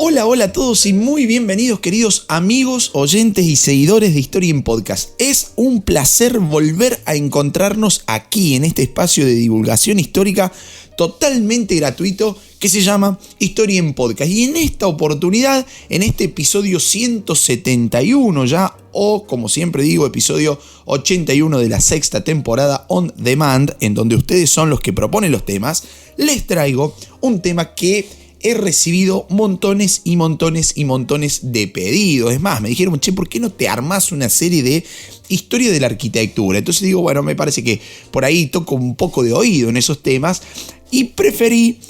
Hola, hola a todos y muy bienvenidos, queridos amigos, oyentes y seguidores de Historia en Podcast. Es un placer volver a encontrarnos aquí en este espacio de divulgación histórica totalmente gratuito que se llama Historia en Podcast. Y en esta oportunidad, en este episodio 171 ya, o como siempre digo, episodio 81 de la sexta temporada On Demand, en donde ustedes son los que proponen los temas, les traigo un tema que he recibido montones y montones y montones de pedidos. Es más, me dijeron, che, ¿por qué no te armás una serie de historia de la arquitectura? Entonces digo, bueno, me parece que por ahí toco un poco de oído en esos temas y preferí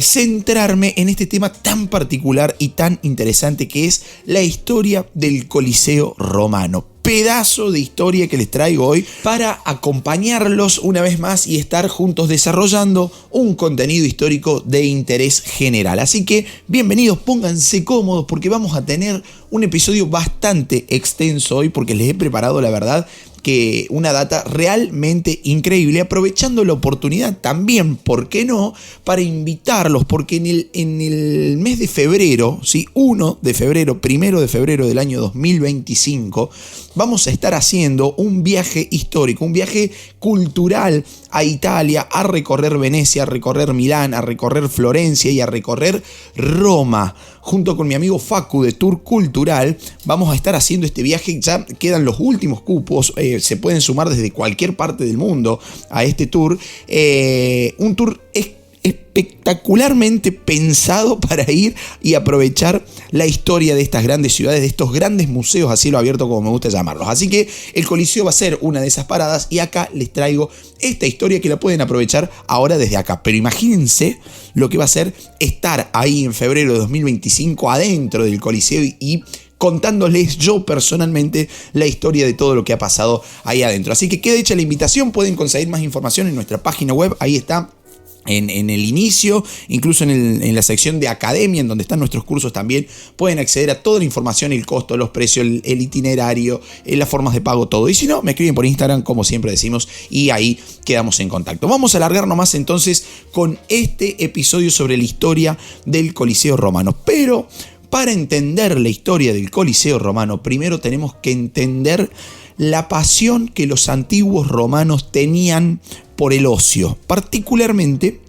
centrarme en este tema tan particular y tan interesante que es la historia del Coliseo Romano. Pedazo de historia que les traigo hoy para acompañarlos una vez más y estar juntos desarrollando un contenido histórico de interés general. Así que bienvenidos, pónganse cómodos porque vamos a tener un episodio bastante extenso hoy porque les he preparado, la verdad, que una data realmente increíble, aprovechando la oportunidad también, ¿por qué no?, para invitarlos, porque en el mes de febrero, ¿sí? 1 de febrero del año 2025, vamos a estar haciendo un viaje histórico, un viaje cultural a Italia, a recorrer Venecia, a recorrer Milán, a recorrer Florencia y a recorrer Roma. Junto con mi amigo Facu de Tour Cultural, vamos a estar haciendo este viaje. Ya quedan los últimos cupos, se pueden sumar desde cualquier parte del mundo a este tour. Un tour espectacularmente pensado para ir y aprovechar la historia de estas grandes ciudades, de estos grandes museos a cielo abierto, como me gusta llamarlos. Así que el Coliseo va a ser una de esas paradas y acá les traigo esta historia que la pueden aprovechar ahora desde acá. Pero imagínense lo que va a ser estar ahí en febrero de 2025 adentro del Coliseo y contándoles yo personalmente la historia de todo lo que ha pasado ahí adentro. Así que queda hecha la invitación, pueden conseguir más información en nuestra página web, ahí está. En el inicio, incluso en la sección de academia, en donde están nuestros cursos también, pueden acceder a toda la información, el costo, los precios, el itinerario, las formas de pago, todo. Y si no, me escriben por Instagram, como siempre decimos, y ahí quedamos en contacto. Vamos a alargar nomás entonces con este episodio sobre la historia del Coliseo Romano. Pero para entender la historia del Coliseo Romano, primero tenemos que entender la pasión que los antiguos romanos tenían por el ocio, particularmente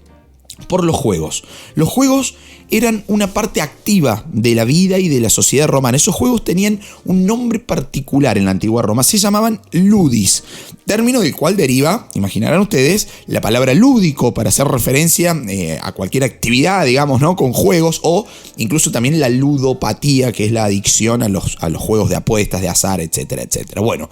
por los juegos. Los juegos eran una parte activa de la vida y de la sociedad romana. Esos juegos tenían un nombre particular en la antigua Roma, se llamaban ludis, término del cual deriva, imaginarán ustedes, la palabra lúdico para hacer referencia a cualquier actividad, digamos, ¿no?, con juegos, o incluso también la ludopatía, que es la adicción a los juegos de apuestas, de azar, etcétera, etcétera. Bueno,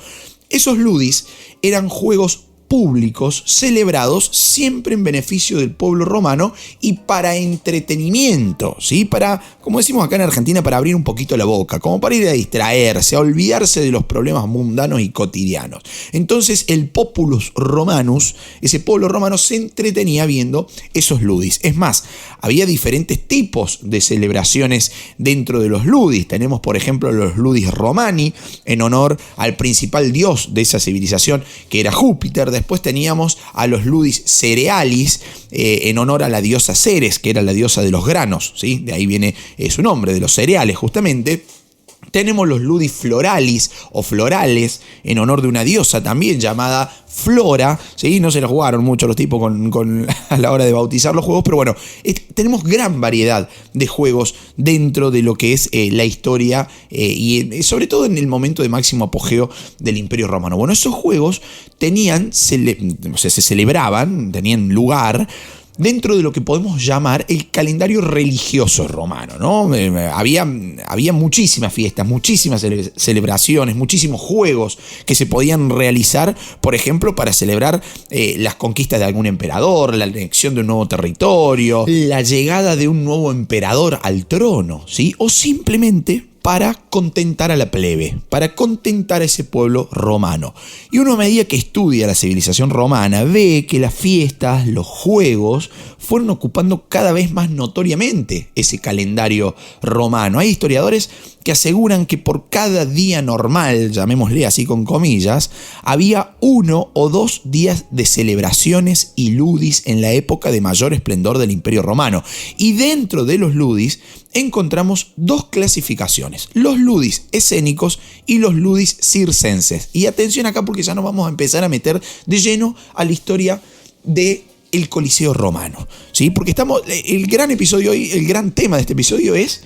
esos ludis eran juegos públicos celebrados siempre en beneficio del pueblo romano y para entretenimiento, ¿sí? Para, como decimos acá en Argentina, para abrir un poquito la boca, como para ir a distraerse, a olvidarse de los problemas mundanos y cotidianos. Entonces el populus romanus, ese pueblo romano, se entretenía viendo esos ludis. Es más, había diferentes tipos de celebraciones dentro de los ludis. Tenemos, por ejemplo, los ludis romani, en honor al principal dios de esa civilización, que era Júpiter. Después teníamos a los ludis cerealis, en honor a la diosa Ceres, que era la diosa de los granos, ¿sí? De ahí viene su nombre, de los cereales justamente. Tenemos los ludis floralis o florales, en honor de una diosa también llamada Flora, ¿sí? No se la jugaron mucho los tipos a la hora de bautizar los juegos, pero bueno, tenemos gran variedad de juegos dentro de lo que es la historia y sobre todo en el momento de máximo apogeo del Imperio Romano. Bueno, esos juegos se celebraban, tenían lugar dentro de lo que podemos llamar el calendario religioso romano, ¿no? Había muchísimas fiestas, muchísimas celebraciones, muchísimos juegos que se podían realizar, por ejemplo, para celebrar las conquistas de algún emperador, la anexión de un nuevo territorio, la llegada de un nuevo emperador al trono, ¿sí? O simplemente para contentar a la plebe, para contentar a ese pueblo romano. Y uno, a medida que estudia la civilización romana, ve que las fiestas, los juegos, fueron ocupando cada vez más notoriamente ese calendario romano. Hay historiadores que aseguran que por cada día normal, llamémosle así con comillas, había 1 o 2 días de celebraciones y ludis en la época de mayor esplendor del Imperio Romano. Y dentro de los ludis encontramos dos clasificaciones: los ludis escénicos y los ludis circenses. Y atención acá, porque ya nos vamos a empezar a meter de lleno a la historia del Coliseo romano, ¿sí? Porque el gran episodio hoy, el gran tema de este episodio es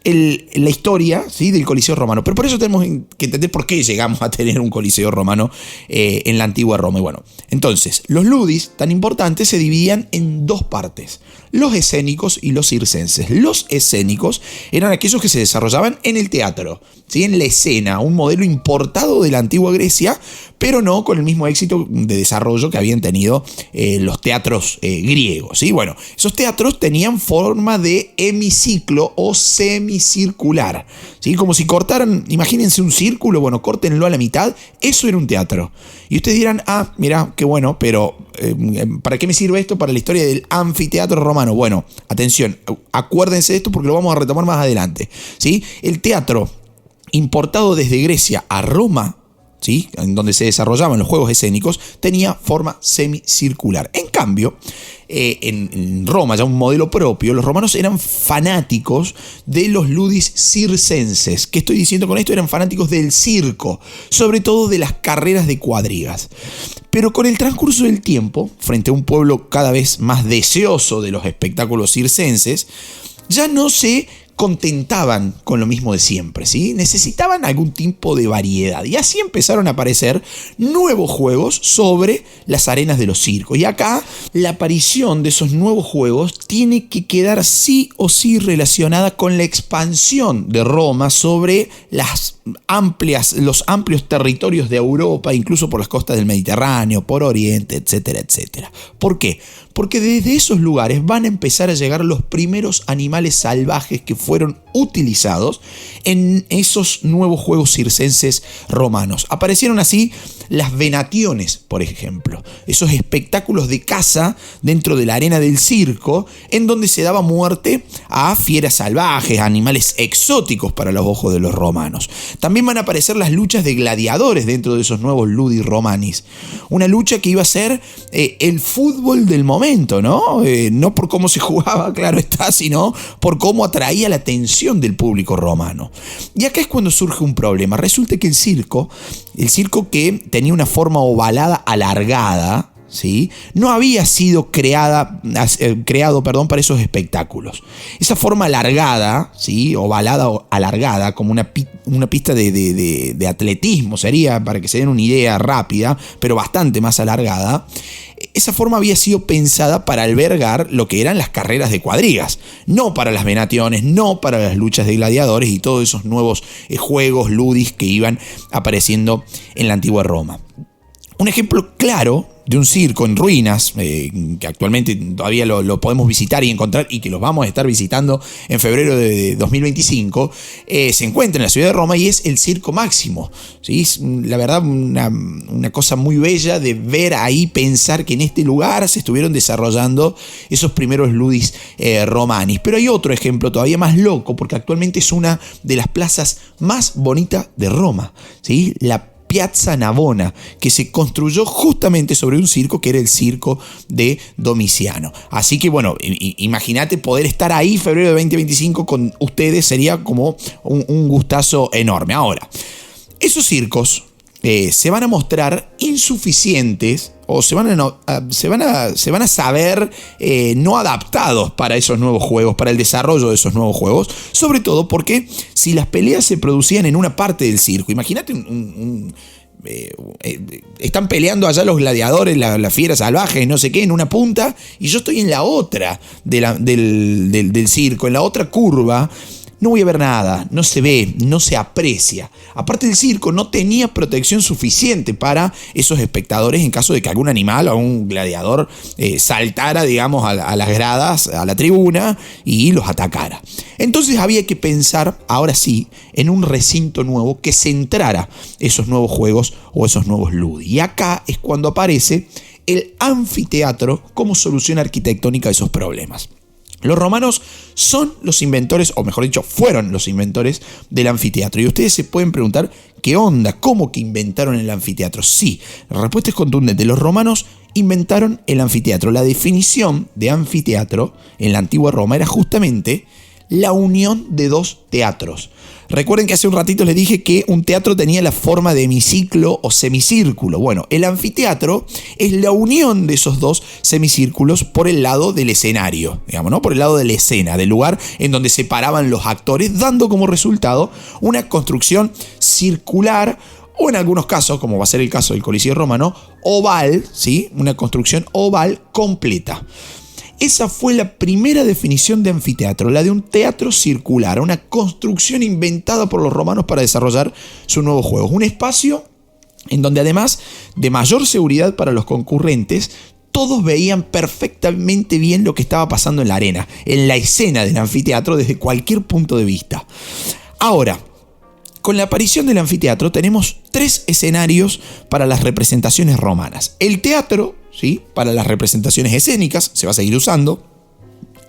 la historia, ¿sí?, del Coliseo romano. Pero por eso tenemos que entender por qué llegamos a tener un Coliseo romano en la antigua Roma. Y bueno, entonces, los ludis, tan importantes, se dividían en dos partes: los escénicos y los circenses. Los escénicos eran aquellos que se desarrollaban en el teatro, ¿sí?, en la escena, un modelo importado de la antigua Grecia, pero no con el mismo éxito de desarrollo que habían tenido los teatros griegos, ¿sí? Bueno, esos teatros tenían forma de hemiciclo o semicircular, ¿sí? Como si cortaran, imagínense un círculo, bueno, córtenlo a la mitad, eso era un teatro. Y ustedes dirán, mira, qué bueno, pero ¿para qué me sirve esto para la historia del anfiteatro romano? Bueno, atención, acuérdense de esto porque lo vamos a retomar más adelante, ¿sí? El teatro importado desde Grecia a Roma, ¿sí?, en donde se desarrollaban los juegos escénicos, tenía forma semicircular. En cambio, en Roma, ya un modelo propio, los romanos eran fanáticos de los ludis circenses. ¿Qué estoy diciendo con esto? Eran fanáticos del circo, sobre todo de las carreras de cuadrigas. Pero con el transcurso del tiempo, frente a un pueblo cada vez más deseoso de los espectáculos circenses, ya no se contentaban con lo mismo de siempre, ¿sí? Necesitaban algún tipo de variedad. Y así empezaron a aparecer nuevos juegos sobre las arenas de los circos. Y acá la aparición de esos nuevos juegos tiene que quedar sí o sí relacionada con la expansión de Roma sobre los amplios territorios de Europa, incluso por las costas del Mediterráneo, por Oriente, etcétera, etcétera. ¿Por qué? Porque desde esos lugares van a empezar a llegar los primeros animales salvajes que fueron utilizados en esos nuevos juegos circenses romanos. Aparecieron así las venationes, por ejemplo, esos espectáculos de caza dentro de la arena del circo, en donde se daba muerte a fieras salvajes, a animales exóticos para los ojos de los romanos. También van a aparecer las luchas de gladiadores dentro de esos nuevos ludis romanis. Una lucha que iba a ser el fútbol del momento, ¿no? No por cómo se jugaba, claro está, sino por cómo atraía la atención del público romano. Y acá es cuando surge un problema. Resulta que el circo que tenía una forma ovalada alargada, ¿sí?, no había sido creado para esos espectáculos. Esa forma alargada, ¿sí?, ovalada o alargada, como una pista de atletismo sería, para que se den una idea rápida, pero bastante más alargada. Esa forma había sido pensada para albergar lo que eran las carreras de cuadrigas, no para las venationes, no para las luchas de gladiadores y todos esos nuevos juegos ludis que iban apareciendo en la antigua Roma. Un ejemplo claro de un circo en ruinas, que actualmente todavía lo podemos visitar y encontrar, y que los vamos a estar visitando en febrero de 2025, se encuentra en la ciudad de Roma, y es el Circo Máximo, ¿sí? Es, la verdad, una cosa muy bella de ver ahí, pensar que en este lugar se estuvieron desarrollando esos primeros ludis romanis. Pero hay otro ejemplo todavía más loco, porque actualmente es una de las plazas más bonitas de Roma, ¿sí? La Piazza Navona, que se construyó justamente sobre un circo que era el circo de Domiciano. Así que bueno, imagínate poder estar ahí febrero de 2025 con ustedes, sería como un gustazo enorme. Ahora, esos circos se van a mostrar insuficientes, o se van a saber no adaptados para esos nuevos juegos, para el desarrollo de esos nuevos juegos, sobre todo porque si las peleas se producían en una parte del circo, imagínate están peleando allá los gladiadores, las fieras salvajes, no sé qué, en una punta, y yo estoy en la otra del circo, en la otra curva. No voy a ver nada, no se ve, no se aprecia. Aparte, el circo no tenía protección suficiente para esos espectadores en caso de que algún animal o un gladiador saltara, digamos, a las gradas, a la tribuna, y los atacara. Entonces había que pensar, ahora sí, en un recinto nuevo que centrara esos nuevos juegos o esos nuevos ludis. Y acá es cuando aparece el anfiteatro como solución arquitectónica a esos problemas. Los romanos son los inventores, o mejor dicho, fueron los inventores del anfiteatro. Y ustedes se pueden preguntar, ¿qué onda? ¿Cómo que inventaron el anfiteatro? Sí, la respuesta es contundente. Los romanos inventaron el anfiteatro. La definición de anfiteatro en la antigua Roma era justamente la unión de dos teatros. Recuerden que hace un ratito les dije que un teatro tenía la forma de hemiciclo o semicírculo. Bueno, el anfiteatro es la unión de esos dos semicírculos por el lado del escenario, digamos, ¿no? Por el lado de la escena, del lugar en donde se paraban los actores, dando como resultado una construcción circular, o en algunos casos, como va a ser el caso del Coliseo Romano, oval, ¿sí? Una construcción oval completa. Esa fue la primera definición de anfiteatro, la de un teatro circular, una construcción inventada por los romanos para desarrollar sus nuevos juegos. Un espacio en donde, además de mayor seguridad para los concurrentes, todos veían perfectamente bien lo que estaba pasando en la arena, en la escena del anfiteatro, desde cualquier punto de vista. Ahora, con la aparición del anfiteatro tenemos 3 escenarios para las representaciones romanas. El teatro, ¿sí?, para las representaciones escénicas, se va a seguir usando.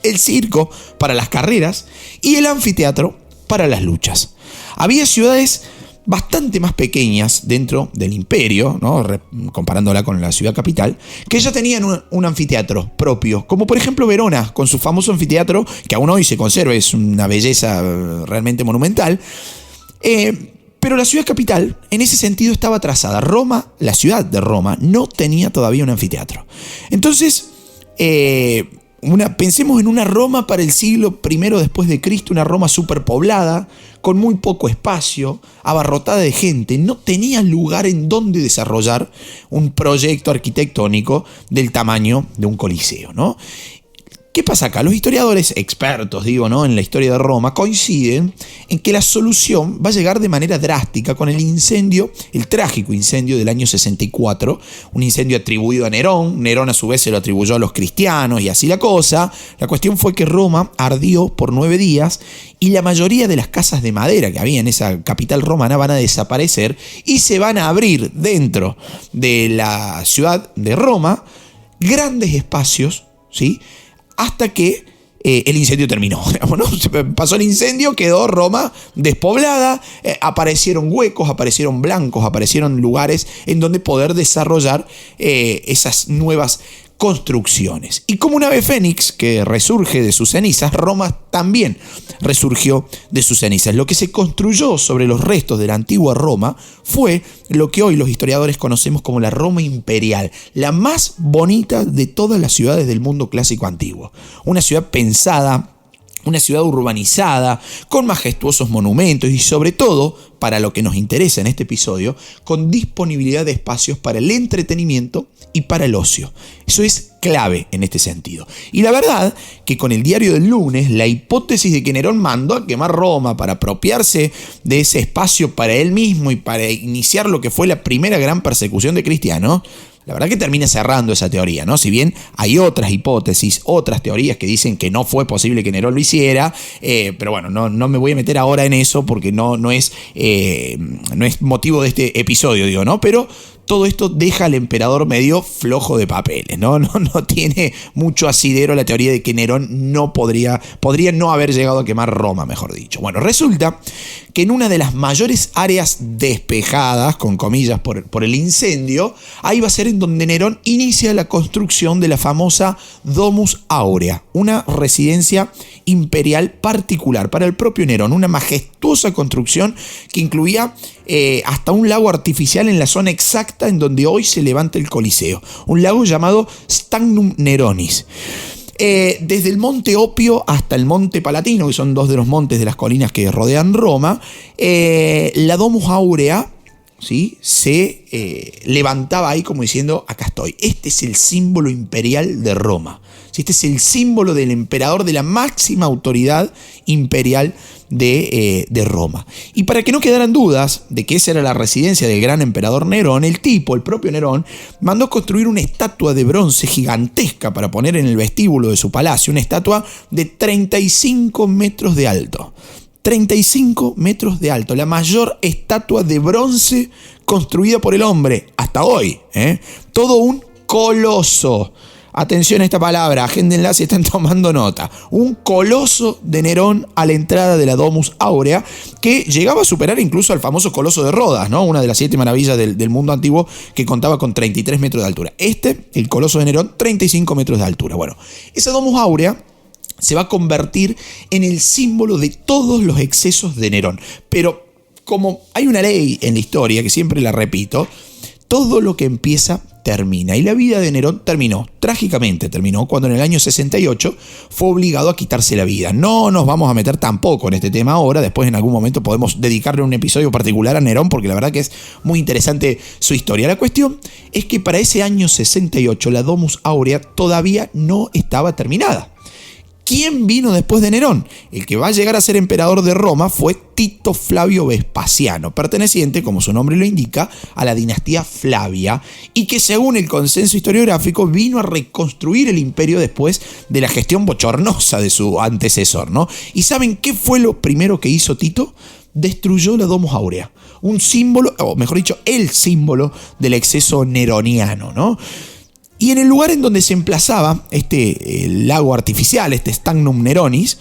El circo para las carreras y el anfiteatro para las luchas. Había ciudades bastante más pequeñas dentro del imperio, ¿no?, comparándola con la ciudad capital, que ya tenían un anfiteatro propio, como por ejemplo Verona, con su famoso anfiteatro, que aún hoy se conserva, es una belleza realmente monumental. Pero la ciudad capital, en ese sentido, estaba atrasada. Roma, la ciudad de Roma, no tenía todavía un anfiteatro. Entonces, pensemos en una Roma para el siglo I después de Cristo, una Roma superpoblada, con muy poco espacio, abarrotada de gente. No tenía lugar en donde desarrollar un proyecto arquitectónico del tamaño de un coliseo, ¿no? ¿Qué pasa acá? Los historiadores expertos, ¿no?, en la historia de Roma, coinciden en que la solución va a llegar de manera drástica con el incendio, el trágico incendio del año 64, un incendio atribuido a Nerón. Nerón a su vez se lo atribuyó a los cristianos y así la cosa. La cuestión fue que Roma ardió por 9 días y la mayoría de las casas de madera que había en esa capital romana van a desaparecer y se van a abrir dentro de la ciudad de Roma grandes espacios, ¿sí?, hasta que el incendio terminó. ¿No? Pasó el incendio, quedó Roma despoblada, aparecieron huecos, aparecieron blancos, aparecieron lugares en donde poder desarrollar esas nuevas construcciones. Y como un ave fénix que resurge de sus cenizas, Roma también resurgió de sus cenizas. Lo que se construyó sobre los restos de la antigua Roma fue lo que hoy los historiadores conocemos como la Roma imperial, la más bonita de todas las ciudades del mundo clásico antiguo. Una ciudad pensada, una ciudad urbanizada, con majestuosos monumentos y sobre todo, para lo que nos interesa en este episodio, con disponibilidad de espacios para el entretenimiento y para el ocio. Eso es clave en este sentido. Y la verdad que con el diario del lunes, la hipótesis de que Nerón mandó a quemar Roma para apropiarse de ese espacio para él mismo y para iniciar lo que fue la primera gran persecución de cristianos, la verdad que termina cerrando esa teoría, ¿no? Si bien hay otras hipótesis, otras teorías que dicen que no fue posible que Nerón lo hiciera, pero bueno, no me voy a meter ahora en eso porque no es motivo de este episodio, ¿no? Pero todo esto deja al emperador medio flojo de papeles, ¿no? No tiene mucho asidero la teoría de que Nerón podría no haber llegado a quemar Roma, mejor dicho. Bueno, resulta que en una de las mayores áreas despejadas, con comillas, por el incendio, ahí va a ser en donde Nerón inicia la construcción de la famosa Domus Aurea, una residencia imperial particular para el propio Nerón, una majestuosa construcción que incluía hasta un lago artificial en la zona exacta en donde hoy se levanta el Coliseo, un lago llamado Stagnum Neronis. Desde el Monte Opio hasta el Monte Palatino, que son 2 de los montes de las colinas que rodean Roma, la Domus Aurea, ¿sí?, se levantaba ahí como diciendo: acá estoy. Este es el símbolo imperial de Roma. Este es el símbolo del emperador, de la máxima autoridad imperial de Roma. Y para que no quedaran dudas de que esa era la residencia del gran emperador Nerón, el propio Nerón, mandó construir una estatua de bronce gigantesca para poner en el vestíbulo de su palacio, una estatua de 35 metros de alto. 35 metros de alto, la mayor estatua de bronce construida por el hombre hasta hoy. Todo un coloso. Atención a esta palabra, agéndenla si están tomando nota. Un coloso de Nerón a la entrada de la Domus Aurea, que llegaba a superar incluso al famoso Coloso de Rodas, ¿no?, una de las 7 maravillas del mundo antiguo, que contaba con 33 metros de altura. El Coloso de Nerón, 35 metros de altura. Bueno, esa Domus Aurea se va a convertir en el símbolo de todos los excesos de Nerón. Pero como hay una ley en la historia, que siempre la repito, todo lo que empieza termina. Y la vida de Nerón trágicamente terminó, cuando en el año 68 fue obligado a quitarse la vida. No nos vamos a meter tampoco en este tema ahora, después en algún momento podemos dedicarle un episodio particular a Nerón, porque la verdad que es muy interesante su historia. La cuestión es que para ese año 68 la Domus Aurea todavía no estaba terminada. ¿Quién vino después de Nerón? El que va a llegar a ser emperador de Roma fue Tito Flavio Vespasiano, perteneciente, como su nombre lo indica, a la dinastía Flavia, y que según el consenso historiográfico vino a reconstruir el imperio después de la gestión bochornosa de su antecesor, ¿no? ¿Y saben qué fue lo primero que hizo Tito? Destruyó la Domus Aurea, un símbolo, o mejor dicho, el símbolo del exceso neroniano, ¿no? Y en el lugar en donde se emplazaba este lago artificial, este Stagnum Neronis,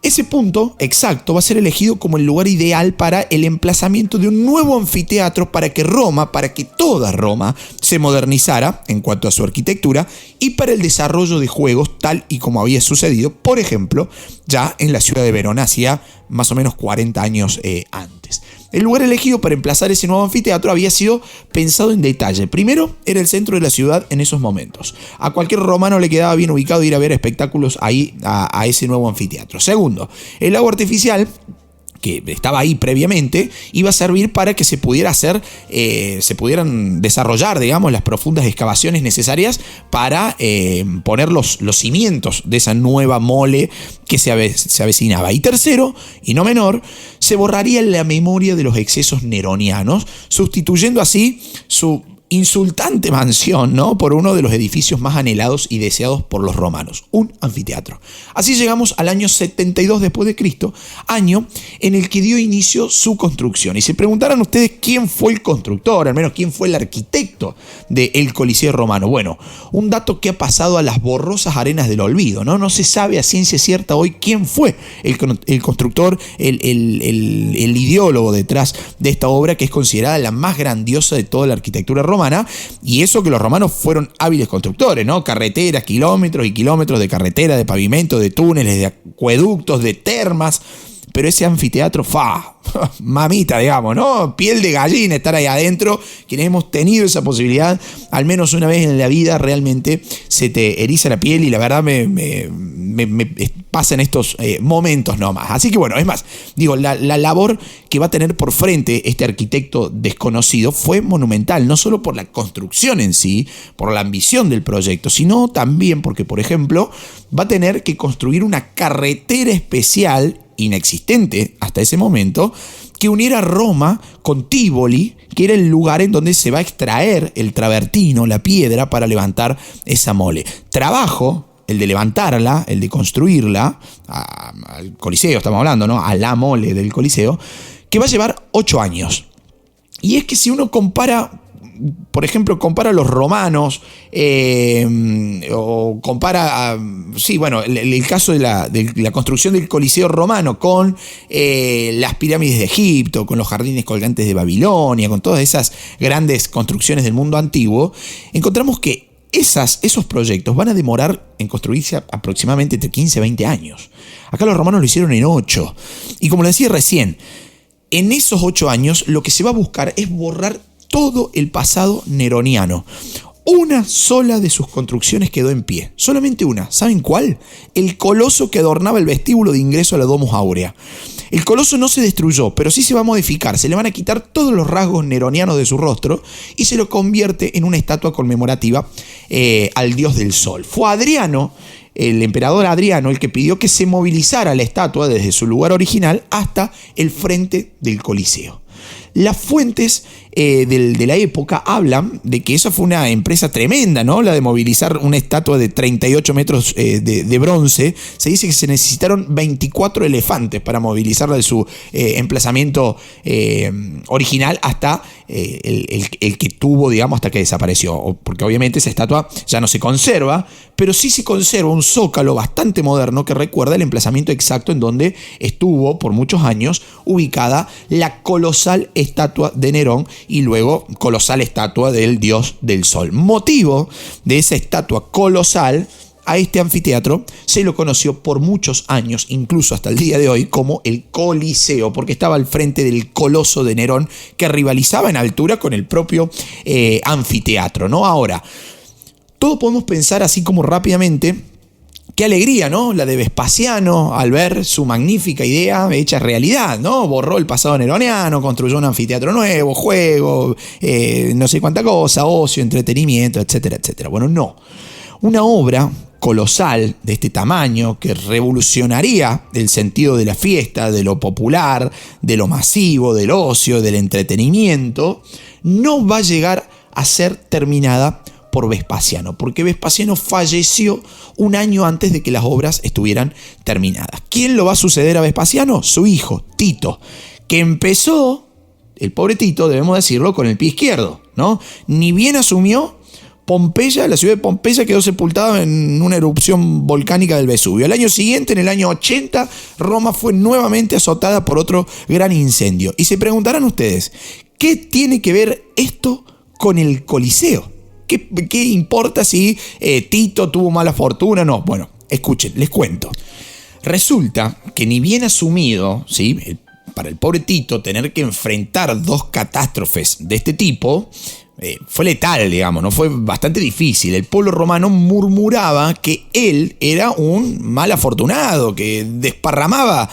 ese punto exacto va a ser elegido como el lugar ideal para el emplazamiento de un nuevo anfiteatro para que toda Roma se modernizara en cuanto a su arquitectura y para el desarrollo de juegos tal y como había sucedido, por ejemplo, ya en la ciudad de Verona hacía más o menos 40 años antes. El lugar elegido para emplazar ese nuevo anfiteatro había sido pensado en detalle. Primero, era el centro de la ciudad en esos momentos. A cualquier romano le quedaba bien ubicado ir a ver espectáculos ahí a ese nuevo anfiteatro. Segundo, el lago artificial, que estaba ahí previamente, iba a servir para que se pudieran desarrollar, digamos, las profundas excavaciones necesarias para poner los cimientos de esa nueva mole que se avecinaba. Y tercero, y no menor, se borraría la memoria de los excesos neronianos, sustituyendo así su insultante mansión, ¿no?, por uno de los edificios más anhelados y deseados por los romanos, un anfiteatro. Así llegamos al año 72 después de Cristo, año en el que dio inicio su construcción. Y se preguntarán ustedes quién fue el constructor, al menos quién fue el arquitecto del Coliseo romano. Bueno, un dato que ha pasado a las borrosas arenas del olvido, ¿no? No se sabe a ciencia cierta hoy quién fue el constructor, el ideólogo detrás de esta obra, que es considerada la más grandiosa de toda la arquitectura romana. Y eso que los romanos fueron hábiles constructores, ¿no? Carreteras, kilómetros y kilómetros de carretera, de pavimento, de túneles, de acueductos, de termas. Pero ese anfiteatro, mamita, digamos, ¿no? Piel de gallina estar ahí adentro. Quienes hemos tenido esa posibilidad, al menos una vez en la vida, realmente se te eriza la piel y la verdad me pasa en estos momentos nomás. Así que bueno, es más, digo, la labor que va a tener por frente este arquitecto desconocido fue monumental, no solo por la construcción en sí, por la ambición del proyecto, sino también porque, por ejemplo, va a tener que construir una carretera especial inexistente hasta ese momento, que uniera Roma con Tívoli, que era el lugar en donde se va a extraer el travertino, la piedra, para levantar esa mole. Trabajo, el de levantarla, el de construirla, al Coliseo estamos hablando, ¿no?, a la mole del Coliseo, que va a llevar 8 años. Y es que si uno compara, por ejemplo, compara a los romanos, o compara el caso de la construcción del Coliseo romano con las pirámides de Egipto, con los jardines colgantes de Babilonia, con todas esas grandes construcciones del mundo antiguo, encontramos que esos proyectos van a demorar en construirse aproximadamente entre 15 y 20 años. Acá los romanos lo hicieron en 8. Y como le decía recién, en esos 8 años lo que se va a buscar es borrar todo el pasado neroniano. Una sola de sus construcciones quedó en pie, solamente una. ¿Saben cuál? El coloso que adornaba el vestíbulo de ingreso a la Domus Aurea. El coloso no se destruyó, pero sí se va a modificar. Se le van a quitar todos los rasgos neronianos de su rostro y se lo convierte en una estatua conmemorativa al dios del sol. Fue Adriano, el emperador Adriano, el que pidió que se movilizara la estatua desde su lugar original hasta el frente del Coliseo. Las fuentes de la época hablan de que esa fue una empresa tremenda, ¿no? La de movilizar una estatua de 38 metros de bronce. Se dice que se necesitaron 24 elefantes para movilizarla de su emplazamiento original hasta el que tuvo, digamos, hasta que desapareció. Porque obviamente esa estatua ya no se conserva, pero sí se conserva un zócalo bastante moderno que recuerda el emplazamiento exacto en donde estuvo por muchos años ubicada la colosal estatua de Nerón y luego colosal estatua del dios del sol. Motivo de esa estatua colosal a este anfiteatro se lo conoció por muchos años, incluso hasta el día de hoy, como el Coliseo, porque estaba al frente del Coloso de Nerón, que rivalizaba en altura con el propio anfiteatro, ¿no? Ahora, todos podemos pensar así como rápidamente, qué alegría, ¿no? La de Vespasiano al ver su magnífica idea hecha realidad, ¿no? Borró el pasado neroniano, construyó un anfiteatro nuevo, juego, no sé cuánta cosa, ocio, entretenimiento, etcétera, etcétera. Bueno, no. Una obra colosal de este tamaño que revolucionaría el sentido de la fiesta, de lo popular, de lo masivo, del ocio, del entretenimiento, no va a llegar a ser terminada por Vespasiano, porque Vespasiano falleció un año antes de que las obras estuvieran terminadas. ¿Quién lo va a suceder a Vespasiano? Su hijo, Tito, que empezó, el pobre Tito, debemos decirlo, con el pie izquierdo, ¿no? Ni bien asumió, Pompeya, la ciudad de Pompeya quedó sepultada en una erupción volcánica del Vesubio. Al año siguiente, en el año 80, Roma fue nuevamente azotada por otro gran incendio. Y se preguntarán ustedes, ¿qué tiene que ver esto con el Coliseo? ¿Qué importa si Tito tuvo mala fortuna? No, bueno, escuchen, les cuento. Resulta que ni bien asumido, ¿sí?, para el pobre Tito tener que enfrentar dos catástrofes de este tipo, fue letal, digamos, ¿no? Fue bastante difícil. El pueblo romano murmuraba que él era un mal afortunado, que desparramaba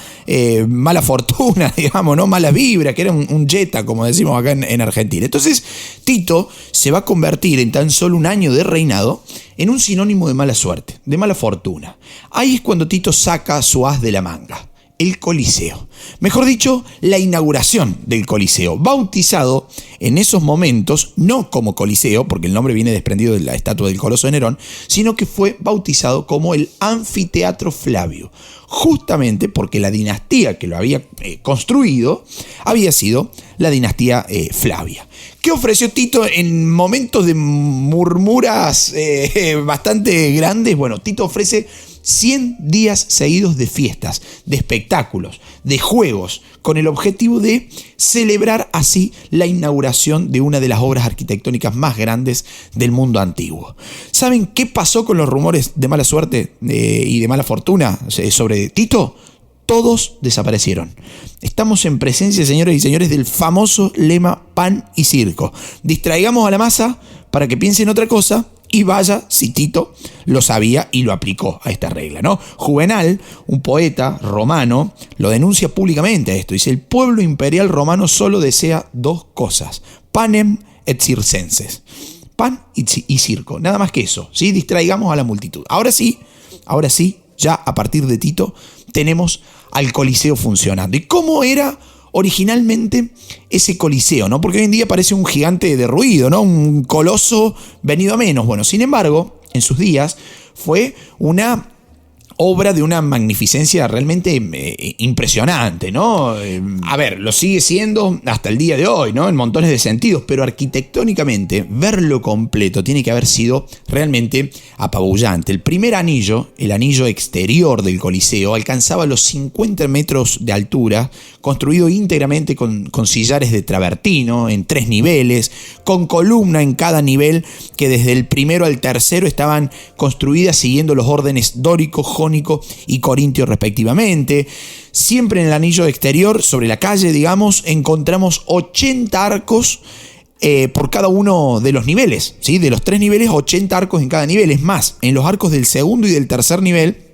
mala fortuna, digamos, ¿no? Mala vibra, que era un yeta, como decimos acá en Argentina. Entonces, Tito se va a convertir en tan solo un año de reinado en un sinónimo de mala suerte, de mala fortuna. Ahí es cuando Tito saca su as de la manga: el Coliseo. Mejor dicho, la inauguración del Coliseo, bautizado en esos momentos no como Coliseo, porque el nombre viene desprendido de la estatua del Coloso de Nerón, sino que fue bautizado como el Anfiteatro Flavio, justamente porque la dinastía que lo había construido había sido la dinastía Flavia. ¿Qué ofreció Tito en momentos de murmuras bastante grandes? Bueno, Tito ofrece 100 días seguidos de fiestas, de espectáculos, de juegos, con el objetivo de celebrar así la inauguración de una de las obras arquitectónicas más grandes del mundo antiguo. ¿Saben qué pasó con los rumores de mala suerte y de mala fortuna sobre Tito? Todos desaparecieron. Estamos en presencia, señores y señores, del famoso lema pan y circo. Distraigamos a la masa para que piense en otra cosa. Y vaya si Tito lo sabía y lo aplicó a esta regla, ¿no? Juvenal, un poeta romano, lo denuncia públicamente a esto. Dice: el pueblo imperial romano solo desea dos cosas: panem et circenses. Pan y circo, nada más que eso, ¿sí? Distraigamos a la multitud. Ahora sí, ya a partir de Tito tenemos al Coliseo funcionando. ¿Y cómo era originalmente ese Coliseo, ¿no? Porque hoy en día parece un gigante derruido, ¿no? Un coloso venido a menos. Bueno, sin embargo, en sus días fue una obra de una magnificencia realmente impresionante, ¿no? A ver, lo sigue siendo hasta el día de hoy, ¿no? En montones de sentidos, pero arquitectónicamente, verlo completo tiene que haber sido realmente apabullante. El primer anillo, el anillo exterior del Coliseo, alcanzaba los 50 metros de altura, construido íntegramente con sillares de travertino en 3 niveles, con columna en cada nivel, que desde el primero al tercero estaban construidas siguiendo los órdenes dórico, jónico y corintio respectivamente. Siempre en el anillo exterior, sobre la calle, digamos, encontramos 80 arcos por cada uno de los niveles, ¿sí? De los 3 niveles, 80 arcos en cada nivel. Es más, en los arcos del segundo y del tercer nivel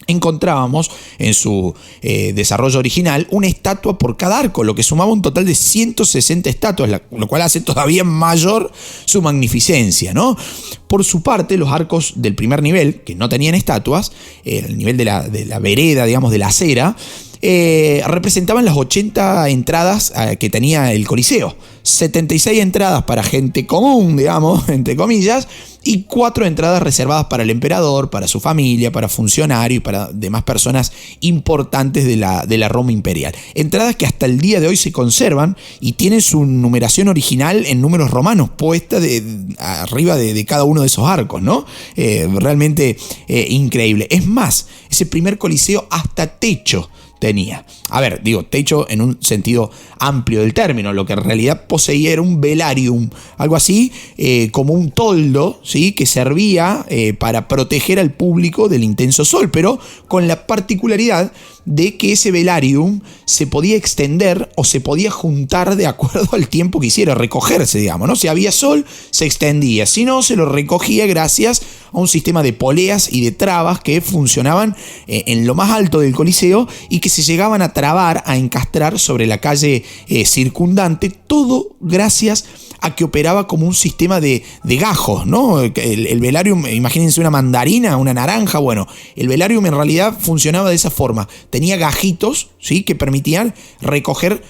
encontrábamos en su desarrollo original una estatua por cada arco, lo que sumaba un total de 160 estatuas, lo cual hace todavía mayor su magnificencia, ¿no? Por su parte, los arcos del primer nivel, que no tenían estatuas, el nivel de la vereda, digamos, de la acera, representaban las 80 entradas que tenía el Coliseo. 76 entradas para gente común, digamos, entre comillas, y 4 entradas reservadas para el emperador, para su familia, para funcionarios y para demás personas importantes de la Roma imperial. Entradas que hasta el día de hoy se conservan y tienen su numeración original en números romanos, puesta arriba de cada uno de esos arcos, ¿no? Realmente increíble. Es más, ese primer Coliseo hasta techo tenía. A ver, digo, techo en un sentido amplio del término. Lo que en realidad poseía era un velarium, algo así como un toldo, ¿sí? Que servía para proteger al público del intenso sol, pero con la particularidad de que ese velarium se podía extender o se podía juntar de acuerdo al tiempo que hiciera, recogerse, digamos, ¿no? Si había sol, se extendía, si no, se lo recogía gracias a un sistema de poleas y de trabas que funcionaban en lo más alto del Coliseo y que se llegaban a trabar, a encastrar sobre la calle circundante, todo gracias a que operaba como un sistema de gajos, ¿no? El velarium, imagínense una mandarina, una naranja, bueno, el velarium en realidad funcionaba de esa forma, tenía gajitos, ¿sí? Que permitían recoger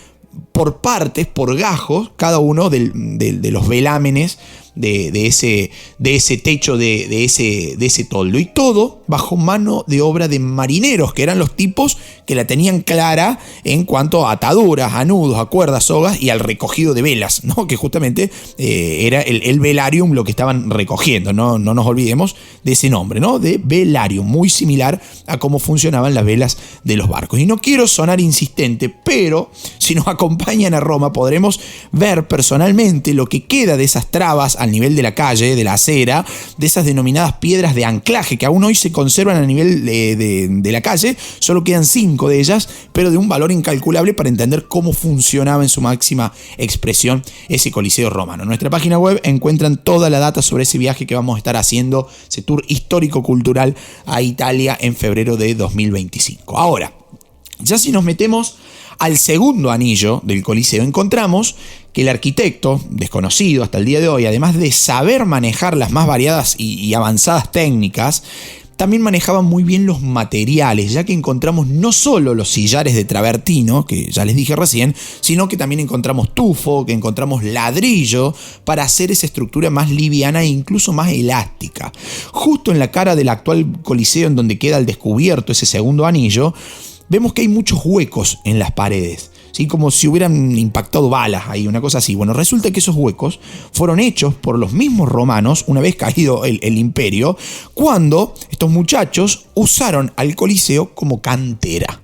por partes, por gajos, cada uno de los velámenes de ese techo, de ese toldo. Y todo bajo mano de obra de marineros, que eran los tipos que la tenían clara en cuanto a ataduras, a nudos, a cuerdas, sogas y al recogido de velas, ¿no? Que justamente era el velarium lo que estaban recogiendo. No nos olvidemos de ese nombre, ¿no? De velarium, muy similar a cómo funcionaban las velas de los barcos. Y no quiero sonar insistente, pero si nos acompañan a Roma podremos ver personalmente lo que queda de esas trabas al nivel de la calle, de la acera, de esas denominadas piedras de anclaje que aún hoy se conservan a nivel de la calle. Solo quedan 5 de ellas, pero de un valor incalculable para entender cómo funcionaba en su máxima expresión ese Coliseo romano. En nuestra página web encuentran toda la data sobre ese viaje que vamos a estar haciendo, ese tour histórico-cultural a Italia en febrero de 2025. Ahora, ya si nos metemos al segundo anillo del Coliseo, encontramos que el arquitecto, desconocido hasta el día de hoy, además de saber manejar las más variadas y avanzadas técnicas, también manejaba muy bien los materiales, ya que encontramos no solo los sillares de travertino, que ya les dije recién, sino que también encontramos tufo, que encontramos ladrillo, para hacer esa estructura más liviana e incluso más elástica. Justo en la cara del actual Coliseo, en donde queda al descubierto ese segundo anillo, vemos que hay muchos huecos en las paredes, ¿sí? Como si hubieran impactado balas ahí, una cosa así. Bueno, resulta que esos huecos fueron hechos por los mismos romanos una vez caído el imperio, cuando estos muchachos usaron al Coliseo como cantera.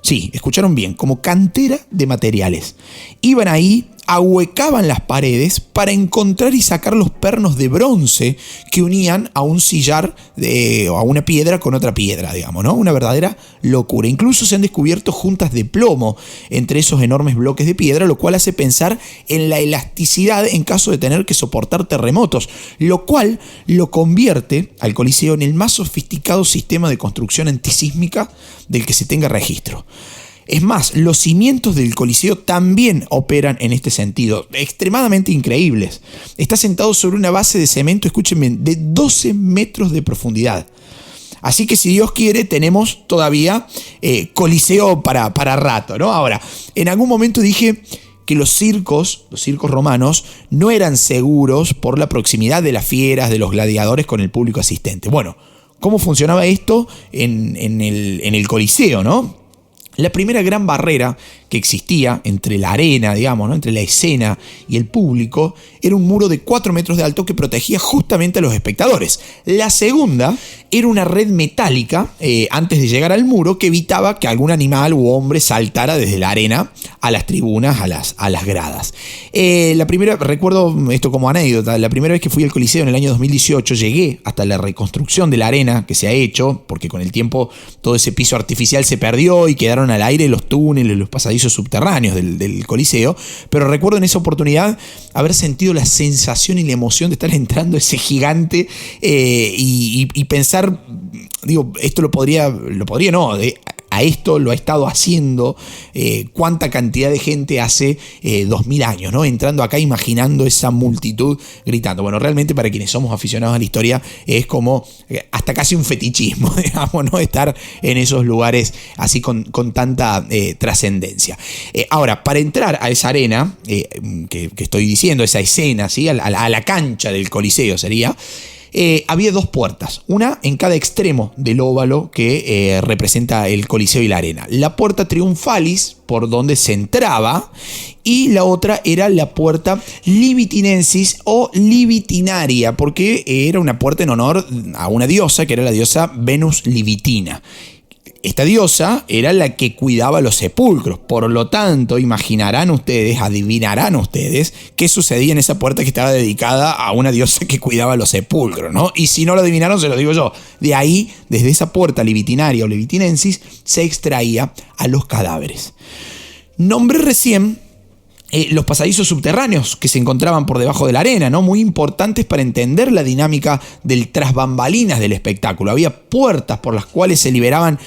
Sí, escucharon bien, como cantera de materiales. Iban ahí, ahuecaban las paredes para encontrar y sacar los pernos de bronce que unían a un sillar o a una piedra con otra piedra, digamos, ¿no? Una verdadera locura. Incluso se han descubierto juntas de plomo entre esos enormes bloques de piedra, lo cual hace pensar en la elasticidad en caso de tener que soportar terremotos, lo cual lo convierte al Coliseo en el más sofisticado sistema de construcción antisísmica del que se tenga registro. Es más, los cimientos del Coliseo también operan en este sentido, extremadamente increíbles. Está sentado sobre una base de cemento, escúchenme, de 12 metros de profundidad. Así que si Dios quiere, tenemos todavía Coliseo para rato, ¿no? Ahora, en algún momento dije que los circos romanos no eran seguros por la proximidad de las fieras, de los gladiadores con el público asistente. Bueno, ¿cómo funcionaba esto en el Coliseo, no? La primera gran barrera que existía entre la arena, digamos, ¿no? Entre la escena y el público, era un muro de 4 metros de alto que protegía justamente a los espectadores. La segunda era una red metálica antes de llegar al muro que evitaba que algún animal u hombre saltara desde la arena a las tribunas, a las gradas. La primera, recuerdo esto como anécdota, la primera vez que fui al Coliseo en el año 2018 llegué hasta la reconstrucción de la arena que se ha hecho, porque con el tiempo todo ese piso artificial se perdió y quedaron al aire los túneles, los pasadizos subterráneos del Coliseo, pero recuerdo en esa oportunidad haber sentido la sensación y la emoción de estar entrando ese gigante y pensar, digo, esto lo podría no, a esto lo ha estado haciendo cuánta cantidad de gente hace 2000 años, ¿no? Entrando acá, imaginando esa multitud gritando. Bueno, realmente para quienes somos aficionados a la historia es como hasta casi un fetichismo, digamos, ¿no? Estar en esos lugares así con tanta trascendencia. Ahora, para entrar a esa arena que estoy diciendo, esa escena, ¿sí? a la cancha del Coliseo sería... había 2 puertas, una en cada extremo del óvalo que representa el Coliseo y la arena. La puerta triunfalis, por donde se entraba, y la otra era la puerta libitinensis o libitinaria, porque era una puerta en honor a una diosa, que era la diosa Venus Libitina. Esta diosa era la que cuidaba los sepulcros. Por lo tanto, adivinarán ustedes qué sucedía en esa puerta que estaba dedicada a una diosa que cuidaba los sepulcros, ¿no? Y si no lo adivinaron, se lo digo yo. De ahí, desde esa puerta levitinaria o levitinensis, se extraía a los cadáveres. Nombré recién los pasadizos subterráneos que se encontraban por debajo de la arena, ¿no? Muy importantes para entender la dinámica del tras bambalinas del espectáculo. Había puertas por las cuales se liberaban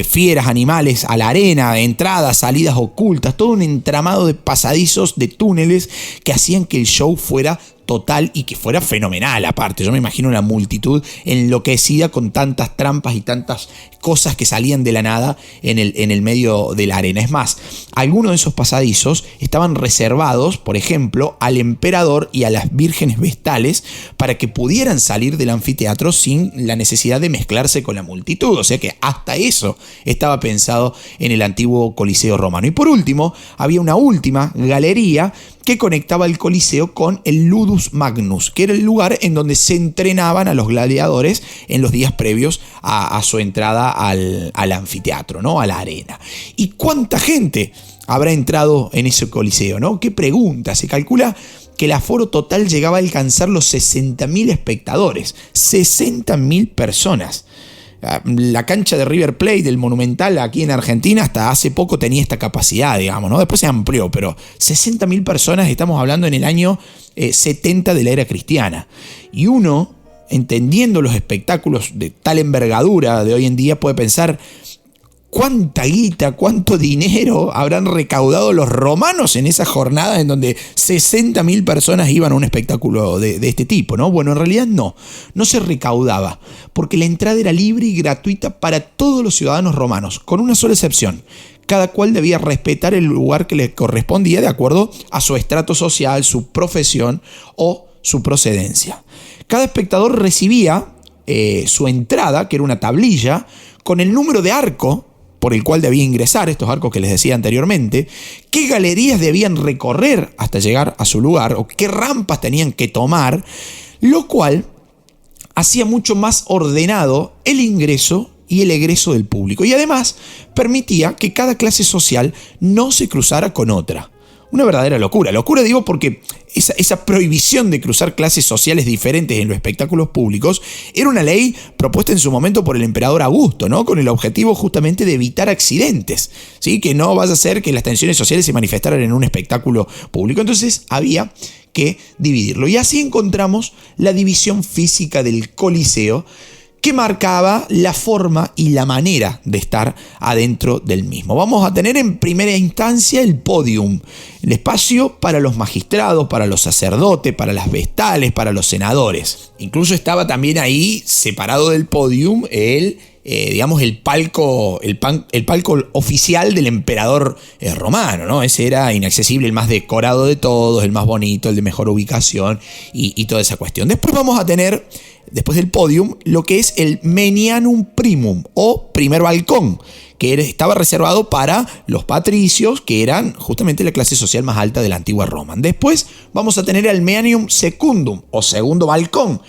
fieras, animales a la arena, entradas, salidas ocultas, todo un entramado de pasadizos, de túneles que hacían que el show fuera total y que fuera fenomenal aparte. Yo me imagino una multitud enloquecida con tantas trampas y tantas cosas que salían de la nada en el medio de la arena. Es más, algunos de esos pasadizos estaban reservados, por ejemplo, al emperador y a las vírgenes vestales para que pudieran salir del anfiteatro sin la necesidad de mezclarse con la multitud. O sea que hasta eso estaba pensado en el antiguo Coliseo romano. Y por último, había una última galería que conectaba el Coliseo con el Ludus Magnus, que era el lugar en donde se entrenaban a los gladiadores en los días previos a su entrada al anfiteatro, ¿no? A la arena. ¿Y cuánta gente habrá entrado en ese Coliseo, ¿no? ¿Qué pregunta? Se calcula que el aforo total llegaba a alcanzar los 60.000 espectadores, 60.000 personas. La cancha de River Plate, del Monumental aquí en Argentina, hasta hace poco tenía esta capacidad, digamos, ¿no? Después se amplió, pero 60.000 personas, estamos hablando en el año 70 de la era cristiana. Y uno, entendiendo los espectáculos de tal envergadura de hoy en día, puede pensar: ¿cuánta guita, cuánto dinero habrán recaudado los romanos en esa jornada en donde 60.000 personas iban a un espectáculo de este tipo, ¿no? Bueno, en realidad no se recaudaba, porque la entrada era libre y gratuita para todos los ciudadanos romanos, con una sola excepción: cada cual debía respetar el lugar que le correspondía de acuerdo a su estrato social, su profesión o su procedencia. Cada espectador recibía su entrada, que era una tablilla, con el número de arco por el cual debía ingresar, estos arcos que les decía anteriormente, qué galerías debían recorrer hasta llegar a su lugar o qué rampas tenían que tomar, lo cual hacía mucho más ordenado el ingreso y el egreso del público, y además permitía que cada clase social no se cruzara con otra. Una verdadera locura. Locura digo porque esa prohibición de cruzar clases sociales diferentes en los espectáculos públicos era una ley propuesta en su momento por el emperador Augusto, ¿no? Con el objetivo justamente de evitar accidentes, ¿sí? Que no vaya a ser que las tensiones sociales se manifestaran en un espectáculo público. Entonces había que dividirlo. Y así encontramos la división física del Coliseo, que marcaba la forma y la manera de estar adentro del mismo. Vamos a tener en primera instancia el podium, el espacio para los magistrados, para los sacerdotes, para las vestales, para los senadores. Incluso estaba también ahí, separado del podium, el palco oficial del emperador romano, ¿no? Ese era inaccesible, el más decorado de todos, el más bonito, el de mejor ubicación y toda esa cuestión. Después vamos a tener, después del podium, lo que es el Menianum Primum, o primer balcón, que estaba reservado para los patricios, que eran justamente la clase social más alta de la antigua Roma. Después vamos a tener el Meanium Secundum, o segundo balcón,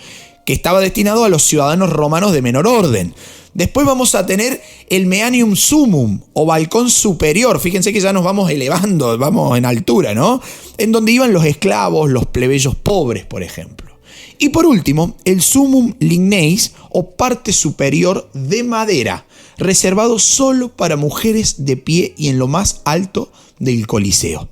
que estaba destinado a los ciudadanos romanos de menor orden. Después vamos a tener el Meanium Summum, o balcón superior. Fíjense que ya nos vamos elevando, vamos en altura, ¿no? En donde iban los esclavos, los plebeyos pobres, por ejemplo. Y por último, el Summum Ligneis, o parte superior de madera, reservado solo para mujeres de pie y en lo más alto del Coliseo.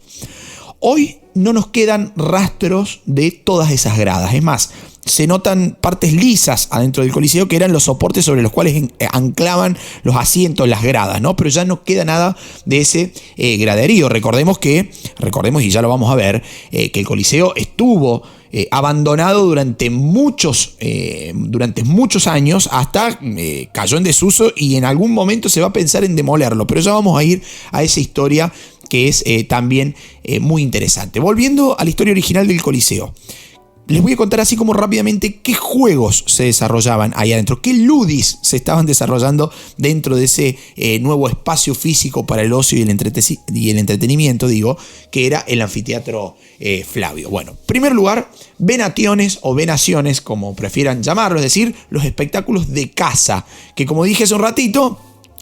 Hoy no nos quedan rastros de todas esas gradas. Es más, se notan partes lisas adentro del Coliseo que eran los soportes sobre los cuales anclaban los asientos, las gradas, ¿no? Pero ya no queda nada de ese graderío. Recordemos, y ya lo vamos a ver, que el Coliseo estuvo abandonado durante muchos años, hasta cayó en desuso y en algún momento se va a pensar en demolerlo. Pero ya vamos a ir a esa historia que es también muy interesante. Volviendo a la historia original del Coliseo, les voy a contar así como rápidamente qué juegos se desarrollaban ahí adentro, qué ludis se estaban desarrollando dentro de ese nuevo espacio físico para el ocio y el entretenimiento, que era el anfiteatro Flavio. Bueno, en primer lugar, venationes o venaciones, como prefieran llamarlo, es decir, los espectáculos de caza, que como dije hace un ratito,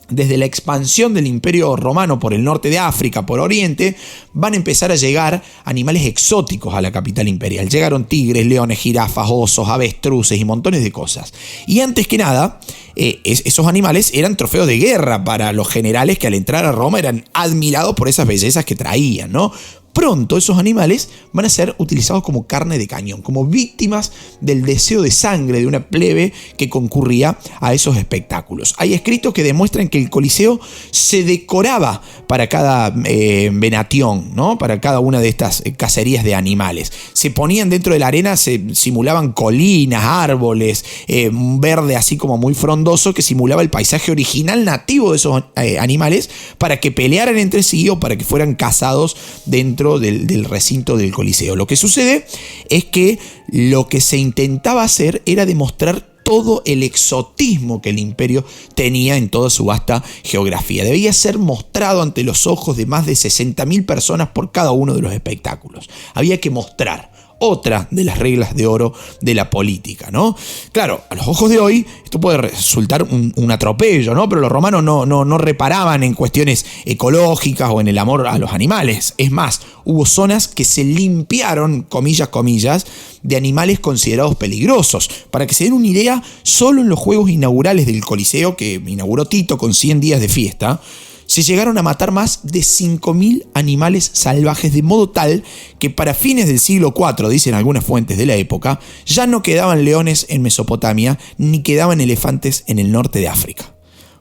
desde la expansión del Imperio Romano por el norte de África, por Oriente, van a empezar a llegar animales exóticos a la capital imperial. Llegaron tigres, leones, jirafas, osos, avestruces y montones de cosas. Y antes que nada, esos animales eran trofeos de guerra para los generales que al entrar a Roma eran admirados por esas bellezas que traían, ¿no? Pronto esos animales van a ser utilizados como carne de cañón, como víctimas del deseo de sangre de una plebe que concurría a esos espectáculos. Hay escritos que demuestran que el Coliseo se decoraba para cada venatión, ¿no? Para cada una de estas cacerías de animales. Se ponían dentro de la arena, se simulaban colinas, árboles, un verde así como muy frondoso que simulaba el paisaje original nativo de esos animales para que pelearan entre sí o para que fueran cazados dentro del recinto del Coliseo. Lo que sucede es que lo que se intentaba hacer era demostrar todo el exotismo que el imperio tenía en toda su vasta geografía. Debía ser mostrado ante los ojos de más de 60.000 personas por cada uno de los espectáculos. Había que mostrar. Otra de las reglas de oro de la política, ¿no? Claro, a los ojos de hoy esto puede resultar un atropello, ¿no? Pero los romanos no reparaban en cuestiones ecológicas o en el amor a los animales. Es más, hubo zonas que se limpiaron, comillas, de animales considerados peligrosos. Para que se den una idea, solo en los juegos inaugurales del Coliseo, que inauguró Tito con 100 días de fiesta, se llegaron a matar más de 5.000 animales salvajes, de modo tal que para fines del siglo IV, dicen algunas fuentes de la época, ya no quedaban leones en Mesopotamia ni quedaban elefantes en el norte de África.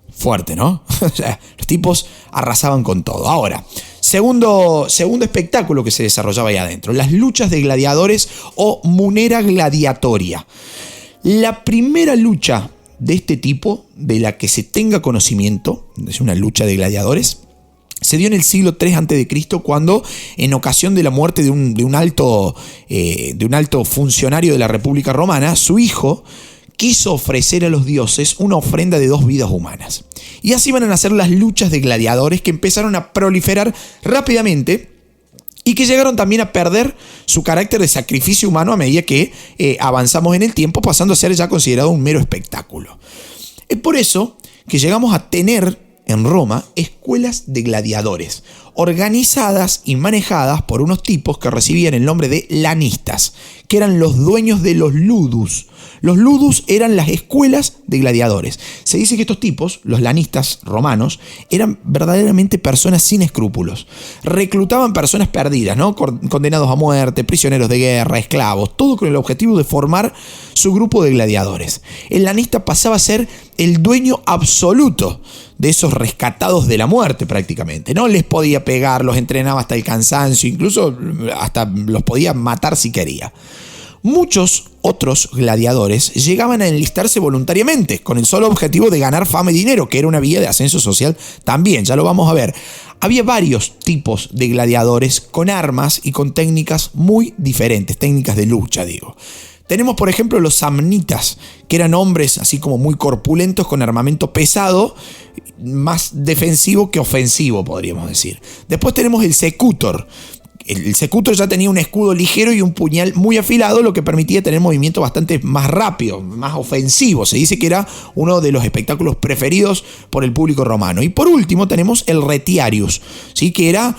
Fuerte, ¿no? O sea, los tipos arrasaban con todo. Ahora, segundo espectáculo que se desarrollaba ahí adentro, las luchas de gladiadores o munera gladiatoria. La primera lucha de este tipo, de la que se tenga conocimiento, es una lucha de gladiadores, se dio en el siglo III a.C., cuando, en ocasión de la muerte de un alto funcionario de la República Romana, su hijo quiso ofrecer a los dioses una ofrenda de 2 vidas humanas. Y así van a nacer las luchas de gladiadores, que empezaron a proliferar rápidamente y que llegaron también a perder su carácter de sacrificio humano a medida que avanzamos en el tiempo, pasando a ser ya considerado un mero espectáculo. Es por eso que llegamos a tener en Roma escuelas de gladiadores, organizadas y manejadas por unos tipos que recibían el nombre de lanistas, que eran los dueños de los ludus. Los ludus eran las escuelas de gladiadores. Se dice que estos tipos, los lanistas romanos, eran verdaderamente personas sin escrúpulos. Reclutaban personas perdidas, ¿no? Condenados a muerte, prisioneros de guerra, esclavos, todo con el objetivo de formar su grupo de gladiadores. El lanista pasaba a ser el dueño absoluto de esos rescatados de la muerte prácticamente, ¿no? Les podía pegar, los entrenaba hasta el cansancio, incluso hasta los podía matar si quería. Muchos otros gladiadores llegaban a enlistarse voluntariamente, con el solo objetivo de ganar fama y dinero, que era una vía de ascenso social también, ya lo vamos a ver. Había varios tipos de gladiadores con armas y con técnicas muy diferentes, técnicas de lucha, digo. Tenemos, por ejemplo, los samnitas, que eran hombres así como muy corpulentos con armamento pesado, más defensivo que ofensivo, podríamos decir. Después tenemos el secutor. El secutor ya tenía un escudo ligero y un puñal muy afilado, lo que permitía tener movimientos bastante más rápidos, más ofensivos. Se dice que era uno de los espectáculos preferidos por el público romano. Y por último tenemos el retiarius, ¿sí? Que era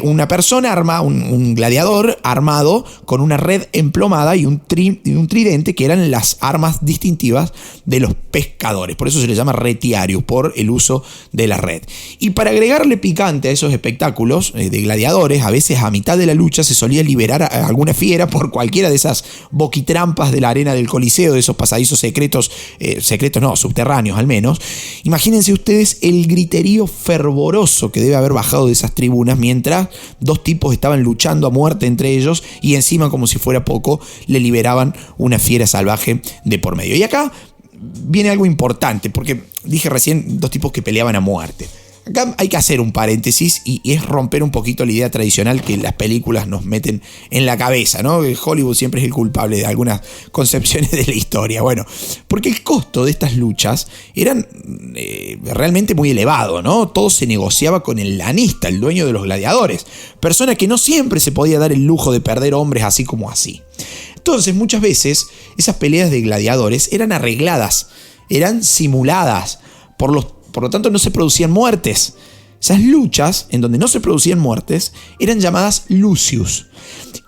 una persona un gladiador armado con una red emplomada y un tridente, que eran las armas distintivas de los pescadores. Por eso se le llama retiarius, por el uso de la red. Y para agregarle picante a esos espectáculos de gladiadores, a veces a mitad de la lucha se solía liberar a alguna fiera por cualquiera de esas boquitrampas de la arena del Coliseo, de esos pasadizos subterráneos al menos. Imagínense ustedes el griterío fervoroso que debe haber bajado de esas tribunas mientras dos tipos estaban luchando a muerte entre ellos y encima, como si fuera poco, le liberaban una fiera salvaje de por medio. Y acá viene algo importante, porque dije recién dos tipos que peleaban a muerte. Acá hay que hacer un paréntesis y es romper un poquito la idea tradicional que las películas nos meten en la cabeza, ¿no? Hollywood siempre es el culpable de algunas concepciones de la historia. Bueno, porque el costo de estas luchas eran realmente muy elevado, ¿no? Todo se negociaba con el lanista, el dueño de los gladiadores, persona que no siempre se podía dar el lujo de perder hombres así como así. Entonces, muchas veces esas peleas de gladiadores eran arregladas, eran simuladas por los por lo tanto no se producían muertes. Esas luchas, en donde no se producían muertes, eran llamadas lucius.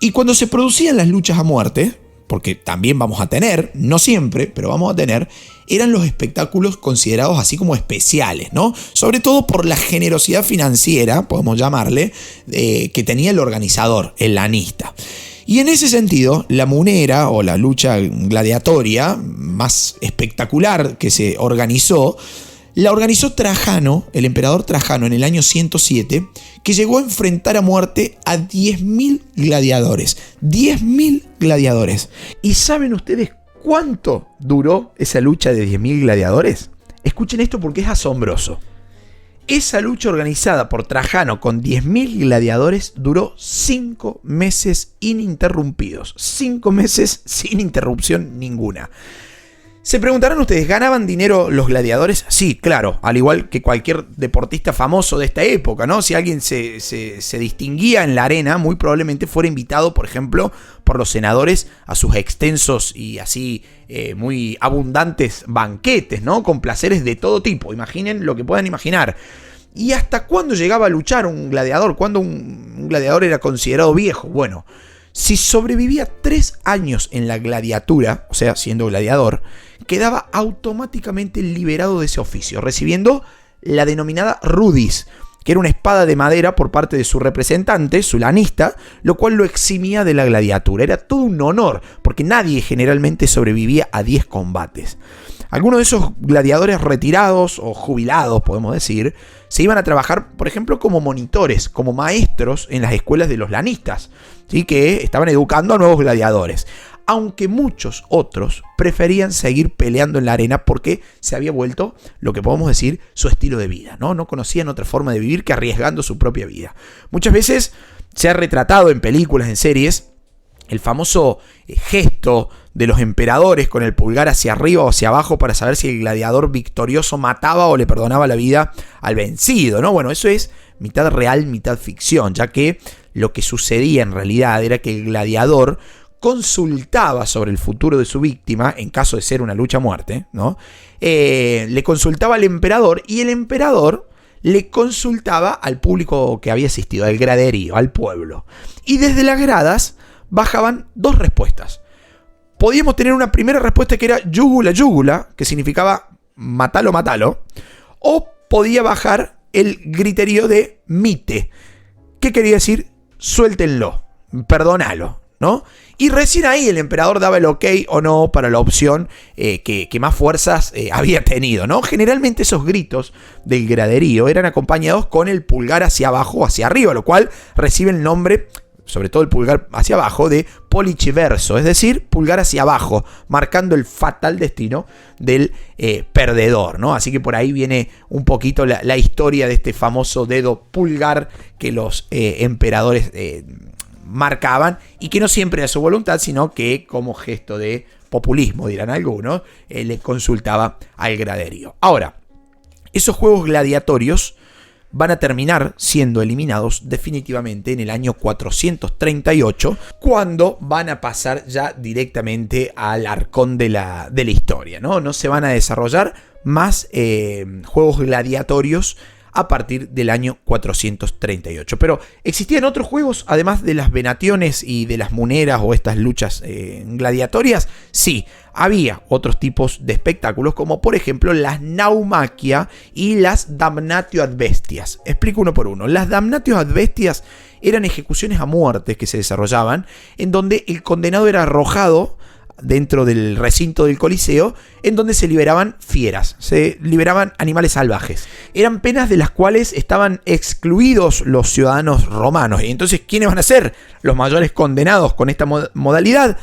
Y cuando se producían las luchas a muerte, porque también vamos a tener, no siempre, pero vamos a tener, eran los espectáculos considerados así como especiales, ¿no? Sobre todo por la generosidad financiera, podemos llamarle, que tenía el organizador, el lanista. Y en ese sentido, la munera o la lucha gladiatoria más espectacular que se organizó, la organizó Trajano, el emperador Trajano, en el año 107, que llegó a enfrentar a muerte a 10.000 gladiadores. 10.000 gladiadores. ¿Y saben ustedes cuánto duró esa lucha de 10.000 gladiadores? Escuchen esto porque es asombroso. Esa lucha organizada por Trajano con 10.000 gladiadores duró 5 meses ininterrumpidos. 5 meses sin interrupción ninguna. Se preguntarán ustedes, ¿ganaban dinero los gladiadores? Sí, claro, al igual que cualquier deportista famoso de esta época, ¿no? Si alguien se distinguía en la arena, muy probablemente fuera invitado, por ejemplo, por los senadores a sus extensos y así muy abundantes banquetes, ¿no? Con placeres de todo tipo, imaginen lo que puedan imaginar. ¿Y hasta cuándo llegaba a luchar un gladiador? ¿Cuándo un gladiador era considerado viejo? Bueno, si sobrevivía 3 años en la gladiatura, o sea, siendo gladiador, quedaba automáticamente liberado de ese oficio, recibiendo la denominada rudis, que era una espada de madera por parte de su representante, su lanista, lo cual lo eximía de la gladiatura. Era todo un honor, porque nadie generalmente sobrevivía a 10 combates. Algunos de esos gladiadores retirados o jubilados, podemos decir, se iban a trabajar, por ejemplo, como monitores, como maestros en las escuelas de los lanistas, ¿sí? Que estaban educando a nuevos gladiadores. Aunque muchos otros preferían seguir peleando en la arena porque se había vuelto, lo que podemos decir, su estilo de vida, ¿no? No conocían otra forma de vivir que arriesgando su propia vida. Muchas veces se ha retratado en películas, en series, el famoso gesto de los emperadores con el pulgar hacia arriba o hacia abajo para saber si el gladiador victorioso mataba o le perdonaba la vida al vencido, ¿no? Bueno, eso es mitad real, mitad ficción, ya que lo que sucedía en realidad era que el gladiador consultaba sobre el futuro de su víctima, en caso de ser una lucha a muerte, ¿no? Le consultaba al emperador y el emperador le consultaba al público que había asistido, al graderío, al pueblo. Y desde las gradas bajaban 2 respuestas. Podíamos tener una primera respuesta que era yugula yugula, que significaba matalo matalo, o podía bajar el griterío de mite, que quería decir suéltenlo, perdónalo, ¿no? Y recién ahí el emperador daba el ok o no para la opción que más fuerzas había tenido, ¿no? Generalmente esos gritos del graderío eran acompañados con el pulgar hacia abajo o hacia arriba, lo cual recibe el nombre, sobre todo el pulgar hacia abajo, de policiverso, es decir, pulgar hacia abajo, marcando el fatal destino del perdedor, ¿no? Así que por ahí viene un poquito la historia de este famoso dedo pulgar que los emperadores marcaban y que no siempre era su voluntad, sino que como gesto de populismo, dirán algunos, le consultaba al graderío. Ahora, esos juegos gladiatorios van a terminar siendo eliminados definitivamente en el año 438, cuando van a pasar ya directamente al arcón de la historia, ¿no? No se van a desarrollar más juegos gladiatorios a partir del año 438. Pero existían otros juegos, además de las venaciones y de las muneras o estas luchas gladiatorias. Sí, había otros tipos de espectáculos, como por ejemplo las naumaquia y las damnatio ad bestias. Explico uno por uno. Las damnatio ad bestias eran ejecuciones a muerte que se desarrollaban, en donde el condenado era arrojado dentro del recinto del Coliseo, en donde se liberaban fieras, se liberaban animales salvajes. Eran penas de las cuales estaban excluidos los ciudadanos romanos. Y entonces, ¿quiénes van a ser los mayores condenados con esta modalidad?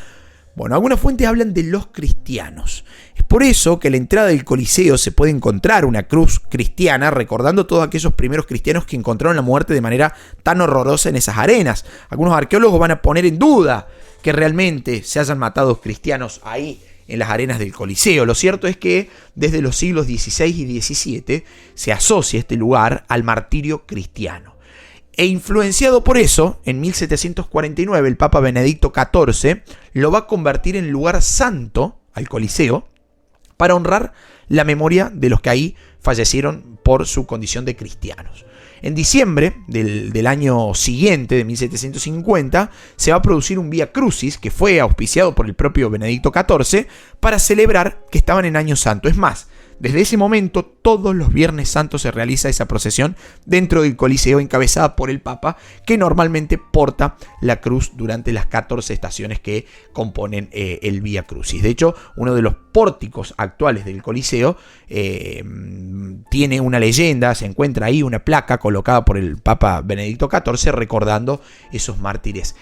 Bueno, algunas fuentes hablan de los cristianos. Es por eso que a la entrada del Coliseo se puede encontrar una cruz cristiana, recordando todos aquellos primeros cristianos que encontraron la muerte de manera tan horrorosa en esas arenas. Algunos arqueólogos van a poner en duda que realmente se hayan matado cristianos ahí en las arenas del Coliseo. Lo cierto es que desde los siglos XVI y XVII se asocia este lugar al martirio cristiano. E influenciado por eso, en 1749 el Papa Benedicto XIV lo va a convertir en lugar santo al Coliseo, para honrar la memoria de los que ahí fallecieron por su condición de cristianos. En diciembre del año siguiente, de 1750, se va a producir un Vía Crucis que fue auspiciado por el propio Benedicto XIV para celebrar que estaban en Año Santo. Es más, desde ese momento, todos los Viernes Santos se realiza esa procesión dentro del Coliseo, encabezada por el Papa, que normalmente porta la cruz durante las 14 estaciones que componen el Vía Crucis. De hecho, uno de los pórticos actuales del Coliseo tiene una leyenda, se encuentra ahí una placa colocada por el Papa Benedicto XIV recordando esos mártires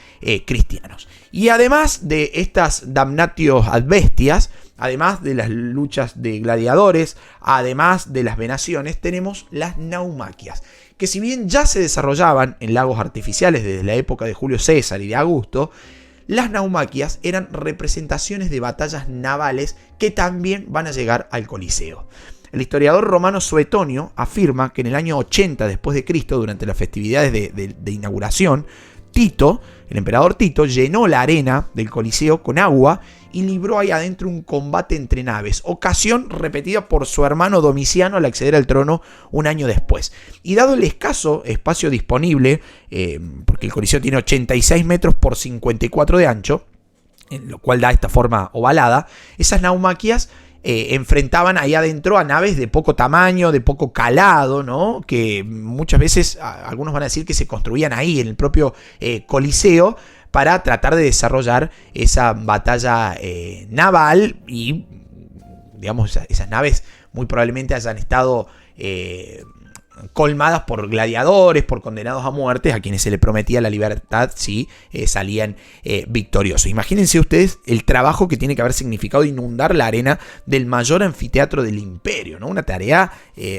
cristianos. Y además de estas damnatio ad bestias, además de las luchas de gladiadores, además de las venaciones, tenemos las naumaquias, que si bien ya se desarrollaban en lagos artificiales desde la época de Julio César y de Augusto, las naumaquias eran representaciones de batallas navales que también van a llegar al Coliseo. El historiador romano Suetonio afirma que en el año 80 después de Cristo, durante las festividades de inauguración, Tito, el emperador Tito, llenó la arena del Coliseo con agua y libró ahí adentro un combate entre naves, ocasión repetida por su hermano Domiciano al acceder al trono un año después. Y dado el escaso espacio disponible, porque el Coliseo tiene 86 metros por 54 de ancho, en lo cual da esta forma ovalada, esas naumaquias enfrentaban ahí adentro a naves de poco tamaño, de poco calado, ¿no? Que muchas veces algunos van a decir que se construían ahí en el propio Coliseo para tratar de desarrollar esa batalla naval y, digamos, esas naves muy probablemente hayan estado colmadas por gladiadores, por condenados a muerte, a quienes se les prometía la libertad si salían victoriosos. Imagínense ustedes el trabajo que tiene que haber significado inundar la arena del mayor anfiteatro del imperio, ¿no? Una tarea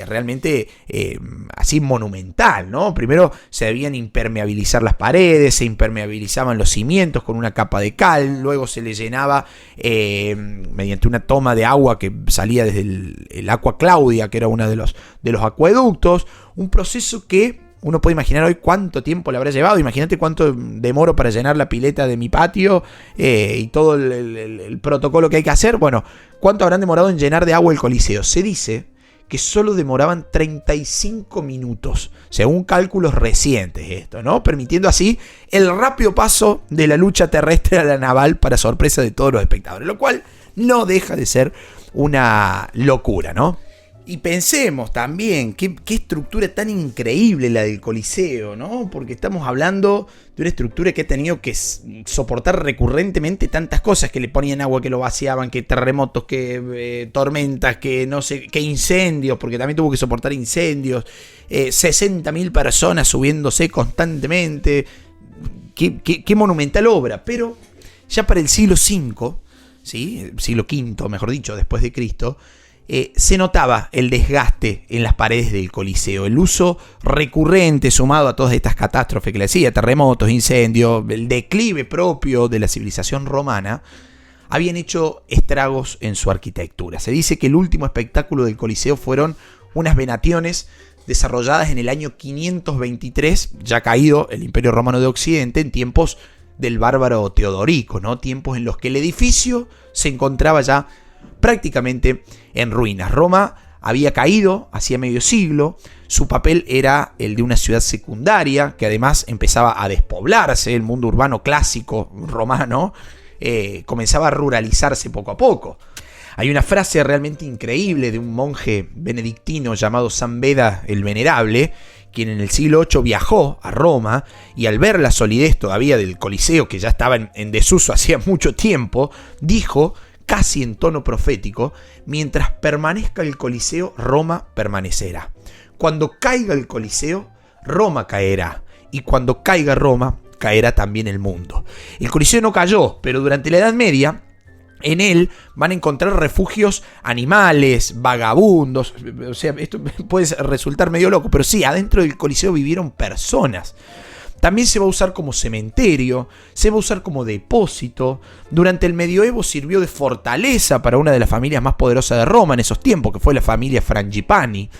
realmente así monumental, ¿no? Primero se debían impermeabilizar las paredes, se impermeabilizaban los cimientos con una capa de cal, luego se le llenaba mediante una toma de agua que salía desde el Aqua Claudia, que era uno de los acueductos. Un proceso que uno puede imaginar hoy cuánto tiempo le habrá llevado. Imagínate cuánto demoro para llenar la pileta de mi patio y todo el protocolo que hay que hacer. Bueno, cuánto habrán demorado en llenar de agua el Coliseo. Se dice que solo demoraban 35 minutos, según cálculos recientes esto, ¿no? Permitiendo así el rápido paso de la lucha terrestre a la naval para sorpresa de todos los espectadores, lo cual no deja de ser una locura, ¿no? Y pensemos también, qué estructura tan increíble la del Coliseo, ¿no? Porque estamos hablando de una estructura que ha tenido que soportar recurrentemente tantas cosas, que le ponían agua, que lo vaciaban, que terremotos, que tormentas, que no sé, que incendios, porque también tuvo que soportar incendios, 60.000 personas subiéndose constantemente. Qué monumental obra. Pero ya para el siglo V, ¿sí? El siglo V, mejor dicho, después de Cristo, se notaba el desgaste en las paredes del Coliseo, el uso recurrente sumado a todas estas catástrofes que le decía, terremotos, incendios, el declive propio de la civilización romana, habían hecho estragos en su arquitectura. Se dice que el último espectáculo del Coliseo fueron unas venaciones desarrolladas en el año 523, ya caído el Imperio Romano de Occidente, en tiempos del bárbaro Teodorico, ¿no? Tiempos en los que el edificio se encontraba ya prácticamente en ruinas. Roma había caído hacía medio siglo, su papel era el de una ciudad secundaria que además empezaba a despoblarse, el mundo urbano clásico romano comenzaba a ruralizarse poco a poco. Hay una frase realmente increíble de un monje benedictino llamado San Beda el Venerable, quien en el siglo VIII viajó a Roma y al ver la solidez todavía del Coliseo, que ya estaba en desuso hacía mucho tiempo, dijo casi en tono profético: mientras permanezca el Coliseo, Roma permanecerá. Cuando caiga el Coliseo, Roma caerá. Y cuando caiga Roma, caerá también el mundo. El Coliseo no cayó, pero durante la Edad Media, en él van a encontrar refugios animales, vagabundos. O sea, esto puede resultar medio loco, pero sí, adentro del Coliseo vivieron personas. También se va a usar como cementerio, se va a usar como depósito. Durante el medioevo sirvió de fortaleza para una de las familias más poderosas de Roma en esos tiempos, que fue la familia Frangipani.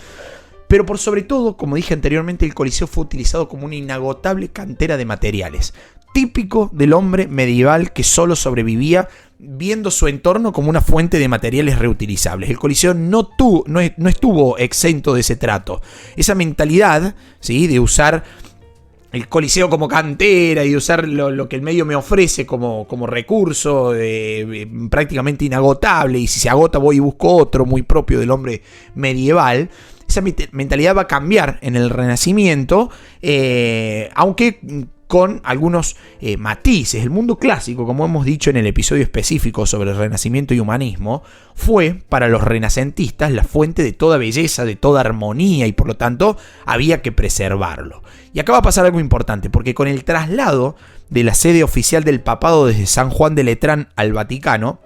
Pero por sobre todo, como dije anteriormente, el Coliseo fue utilizado como una inagotable cantera de materiales. típico del hombre medieval que solo sobrevivía viendo su entorno como una fuente de materiales reutilizables. El Coliseo no estuvo exento de ese trato. Esa mentalidad, ¿sí?, de usar el Coliseo como cantera y de usar lo que el medio me ofrece como recurso prácticamente inagotable, y si se agota voy y busco otro, muy propio del hombre medieval. Esa mentalidad va a cambiar en el Renacimiento, aunque con algunos matices. El mundo clásico, como hemos dicho en el episodio específico sobre el Renacimiento y humanismo, fue para los renacentistas la fuente de toda belleza, de toda armonía, y por lo tanto había que preservarlo. Y acá va a pasar algo importante, porque con el traslado de la sede oficial del papado desde San Juan de Letrán al Vaticano,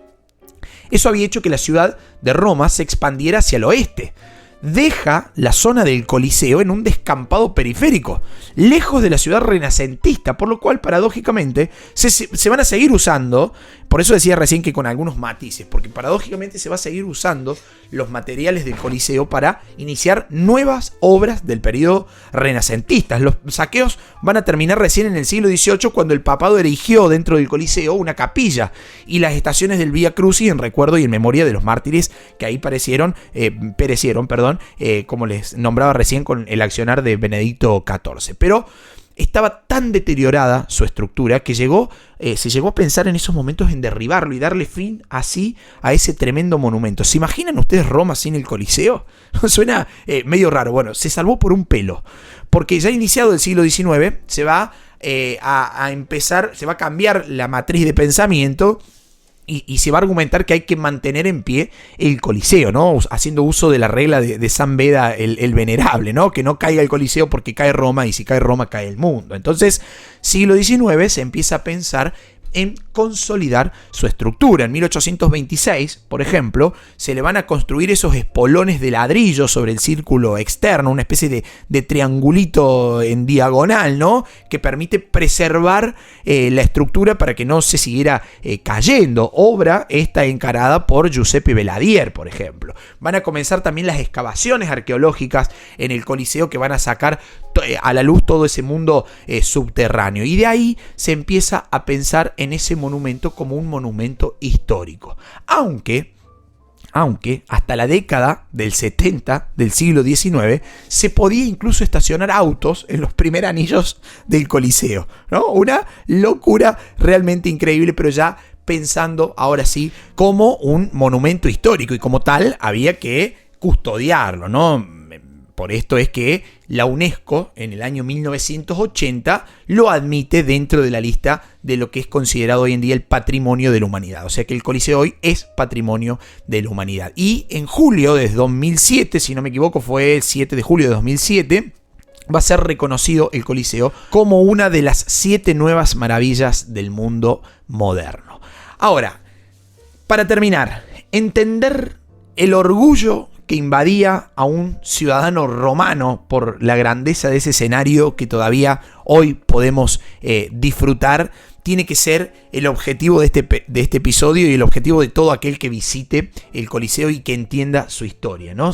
eso había hecho que la ciudad de Roma se expandiera hacia el oeste. Deja la zona del Coliseo en un descampado periférico, lejos de la ciudad renacentista, por lo cual paradójicamente se van a seguir usando. Por eso decía recién que con algunos matices, porque paradójicamente se va a seguir usando los materiales del Coliseo para iniciar nuevas obras del periodo renacentista. Los saqueos van a terminar recién en el siglo XVIII, cuando el papado erigió dentro del Coliseo una capilla y las estaciones del Vía Crucis en recuerdo y en memoria de los mártires que ahí perecieron, como les nombraba recién con el accionar de Benedicto XIV. Pero estaba tan deteriorada su estructura que se llegó a pensar en esos momentos en derribarlo y darle fin así a ese tremendo monumento. ¿Se imaginan ustedes Roma sin el Coliseo? Suena medio raro. Bueno, se salvó por un pelo, porque ya iniciado el siglo XIX se va a cambiar la matriz de pensamiento. Y se va a argumentar que hay que mantener en pie el Coliseo, ¿no? Haciendo uso de la regla de San Beda el Venerable, ¿no? Que no caiga el Coliseo porque cae Roma, y si cae Roma cae el mundo. Entonces, siglo XIX se empieza a pensar en consolidar su estructura. En 1826, por ejemplo, se le van a construir esos espolones de ladrillo sobre el círculo externo, una especie de triangulito en diagonal, ¿no?, que permite preservar la estructura para que no se siguiera cayendo. Obra esta encarada por Giuseppe Beladier, por ejemplo. Van a comenzar también las excavaciones arqueológicas en el Coliseo, que van a sacar a la luz todo ese mundo subterráneo. Y de ahí se empieza a pensar en ese monumento como un monumento histórico. Aunque hasta la década del 70 del siglo XIX se podía incluso estacionar autos en los primeros anillos del Coliseo, ¿no? Una locura realmente increíble, pero ya pensando ahora sí como un monumento histórico, y como tal había que custodiarlo, ¿no? Por esto es que la UNESCO en el año 1980 lo admite dentro de la lista de lo que es considerado hoy en día el patrimonio de la humanidad. O sea que el Coliseo hoy es patrimonio de la humanidad. Y en julio de 2007, si no me equivoco, fue el 7 de julio de 2007, va a ser reconocido el Coliseo como una de las 7 nuevas maravillas del mundo moderno. Ahora, para terminar, entender el orgullo que invadía a un ciudadano romano por la grandeza de ese escenario que todavía hoy podemos disfrutar, tiene que ser el objetivo de este episodio y el objetivo de todo aquel que visite el Coliseo y que entienda su historia, ¿no?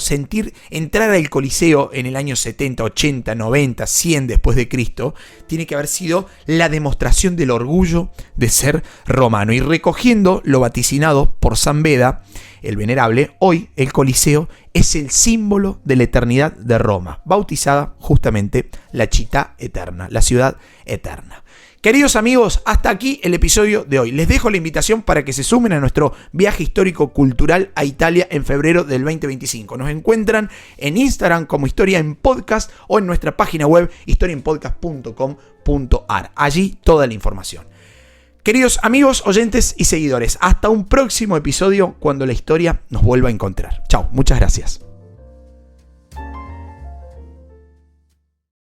Entrar al Coliseo en el año 70, 80, 90, 100 después de Cristo, tiene que haber sido la demostración del orgullo de ser romano. Y recogiendo lo vaticinado por San Beda, el Venerable, hoy el Coliseo es el símbolo de la eternidad de Roma, bautizada justamente la Città Eterna, la ciudad eterna. Queridos amigos, hasta aquí el episodio de hoy. Les dejo la invitación para que se sumen a nuestro viaje histórico-cultural a Italia en febrero del 2025. Nos encuentran en Instagram como Historia en Podcast o en nuestra página web historiaenpodcast.com.ar. Allí toda la información. Queridos amigos, oyentes y seguidores, hasta un próximo episodio cuando la historia nos vuelva a encontrar. Chao, muchas gracias.